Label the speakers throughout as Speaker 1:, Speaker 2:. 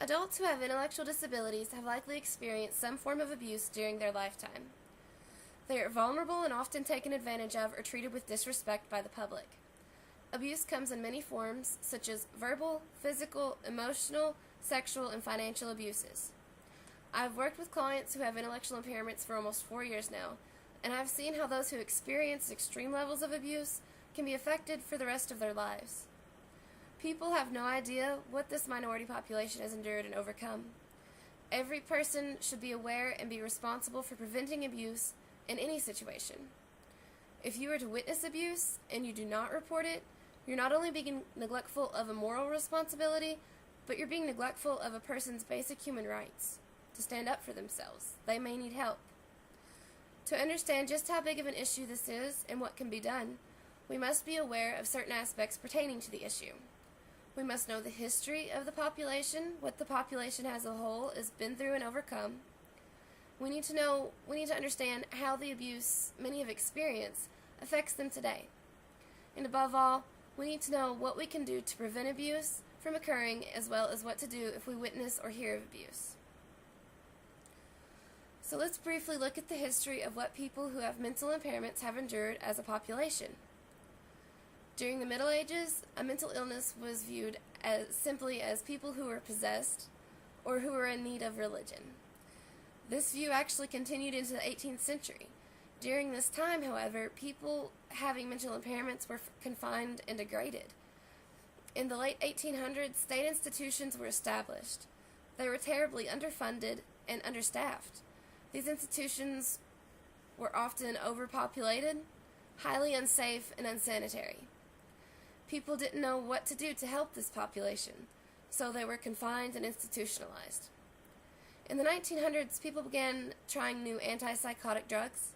Speaker 1: Adults who have intellectual disabilities have likely experienced some form of abuse during their lifetime. They are vulnerable and often taken advantage of or treated with disrespect by the public. Abuse comes in many forms, such as verbal, physical, emotional, sexual, and financial abuses. I've worked with clients who have intellectual impairments for almost 4 years now, and I've seen how those who experience extreme levels of abuse can be affected for the rest of their lives. People have no idea what this minority population has endured and overcome. Every person should be aware and be responsible for preventing abuse in any situation. If you are to witness abuse and you do not report it, you're not only being neglectful of a moral responsibility, but you're being neglectful of a person's basic human rights to stand up for themselves. They may need help. To understand just how big of an issue this is and what can be done, we must be aware of certain aspects pertaining to the issue. We must know the history of the population, what the population as a whole has been through and overcome. We need to understand how the abuse many have experienced affects them today. And above all, we need to know what we can do to prevent abuse from occurring, as well as what to do if we witness or hear of abuse. So let's briefly look at the history of what people who have mental impairments have endured as a population. During the Middle Ages, a mental illness was viewed simply as people who were possessed or who were in need of religion. This view actually continued into the 18th century. During this time, however, people having mental impairments were confined and degraded. In the late 1800s, state institutions were established. They were terribly underfunded and understaffed. These institutions were often overpopulated, highly unsafe, and unsanitary. People didn't know what to do to help this population, so they were confined and institutionalized. In the 1900s, people began trying new antipsychotic drugs,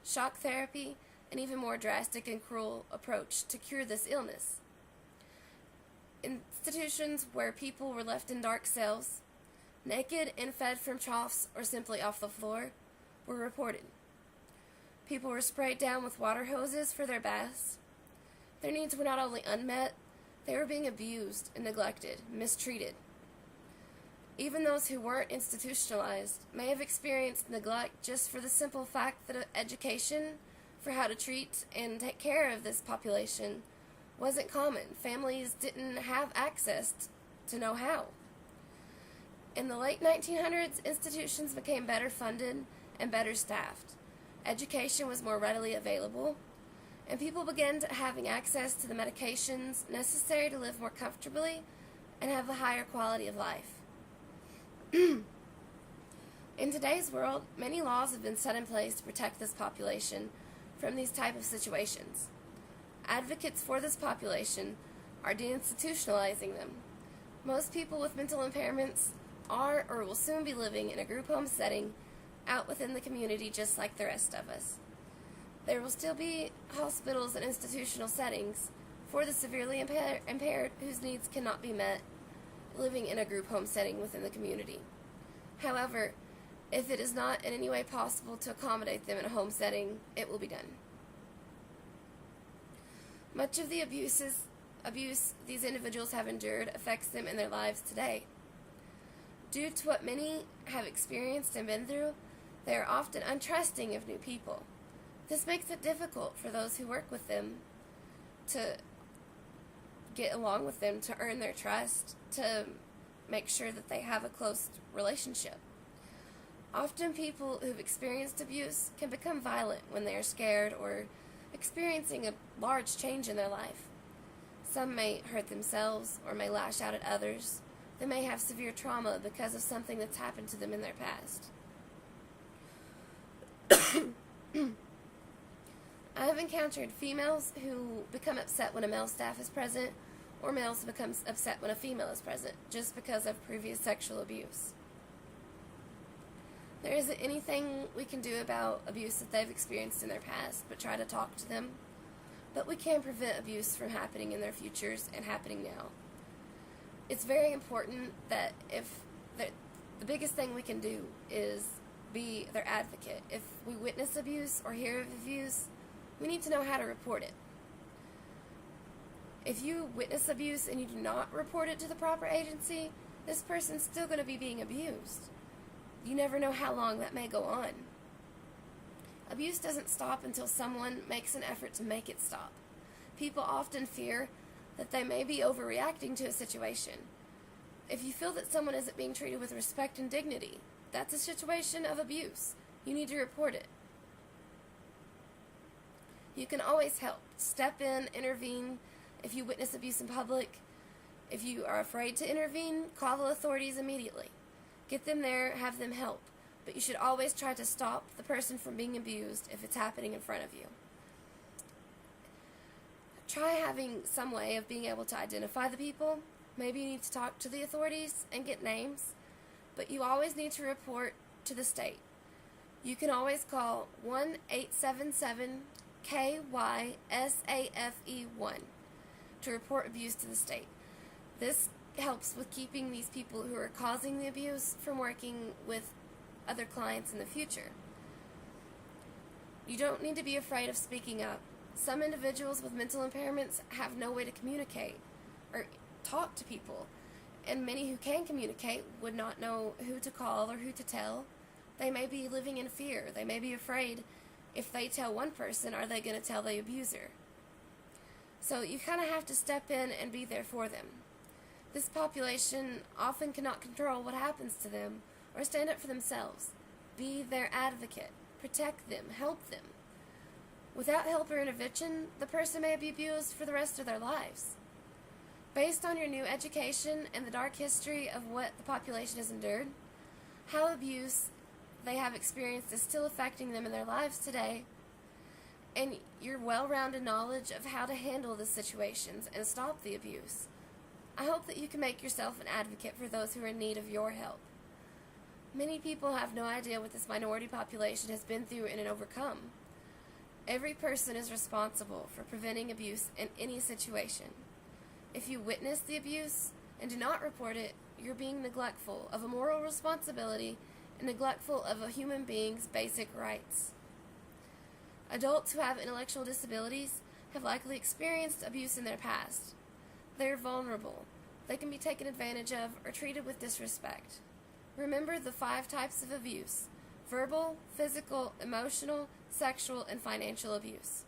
Speaker 1: shock therapy, and even more drastic and cruel approach to cure this illness. Institutions where people were left in dark cells, naked and fed from troughs or simply off the floor, were reported. People were sprayed down with water hoses for their baths. Their needs were not only unmet, they were being abused and neglected, mistreated. Even those who weren't institutionalized may have experienced neglect just for the simple fact that education for how to treat and take care of this population wasn't common. Families didn't have access to know how. In the late 1900s, institutions became better funded and better staffed. Education was more readily available, and people began having access to the medications necessary to live more comfortably and have a higher quality of life. In today's world, many laws have been set in place to protect this population from these type of situations. Advocates for this population are deinstitutionalizing them. Most people with mental impairments are or will soon be living in a group home setting out within the community just like the rest of us. There will still be hospitals and institutional settings for the severely impaired whose needs cannot be met living in a group home setting within the community. However, if it is not in any way possible to accommodate them in a home setting, it will be done. Much of the abuse these individuals have endured affects them in their lives today. Due to what many have experienced and been through, they are often untrusting of new people. This makes it difficult for those who work with them to get along with them, to earn their trust, to make sure that they have a close relationship. Often people who've experienced abuse can become violent when they are scared or experiencing a large change in their life. Some may hurt themselves or may lash out at others. They may have severe trauma because of something that's happened to them in their past. I have encountered females who become upset when a male staff is present, or males who become upset when a female is present, just because of previous sexual abuse. There isn't anything we can do about abuse that they've experienced in their past, but try to talk to them. But we can prevent abuse from happening in their futures and happening now. It's very important that the biggest thing we can do is be their advocate. If we witness abuse or hear of abuse, we need to know how to report it. If you witness abuse and you do not report it to the proper agency, this person's still going to be being abused. You never know how long that may go on. Abuse doesn't stop until someone makes an effort to make it stop. People often fear that they may be overreacting to a situation. If you feel that someone isn't being treated with respect and dignity, that's a situation of abuse. You need to report it. You can always help. Step in, intervene if you witness abuse in public. If you are afraid to intervene, call the authorities immediately. Get them there, have them help. But you should always try to stop the person from being abused if it's happening in front of you. Try having some way of being able to identify the people. Maybe you need to talk to the authorities and get names. But you always need to report to the state. You can always call 1-877-KYSAFE1 to report abuse to the state. This helps with keeping these people who are causing the abuse from working with other clients in the future. You don't need to be afraid of speaking up. Some individuals with mental impairments have no way to communicate or talk to people, and many who can communicate would not know who to call or who to tell. They may be living in fear. They may be afraid if they tell one person, are they going to tell the abuser? So you kind of have to step in and be there for them. This population often cannot control what happens to them or stand up for themselves. Be their advocate. Protect them. Help them. Without help or intervention, the person may be abused for the rest of their lives. Based on your new education and the dark history of what the population has endured, how abuse they have experienced is still affecting them in their lives today, and your well-rounded knowledge of how to handle the situations and stop the abuse, I hope that you can make yourself an advocate for those who are in need of your help. Many people have no idea what this minority population has been through and overcome. Every person is responsible for preventing abuse in any situation. If you witness the abuse and do not report it, you're being neglectful of a moral responsibility and neglectful of a human being's basic rights. Adults who have intellectual disabilities have likely experienced abuse in their past. They are vulnerable. They can be taken advantage of or treated with disrespect. Remember the 5 types of abuse: verbal, physical, emotional, sexual, and financial abuse.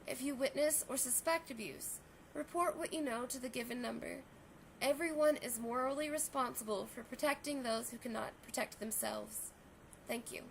Speaker 1: If you witness or suspect abuse, report what you know to the given number. Everyone is morally responsible for protecting those who cannot protect themselves. Thank you.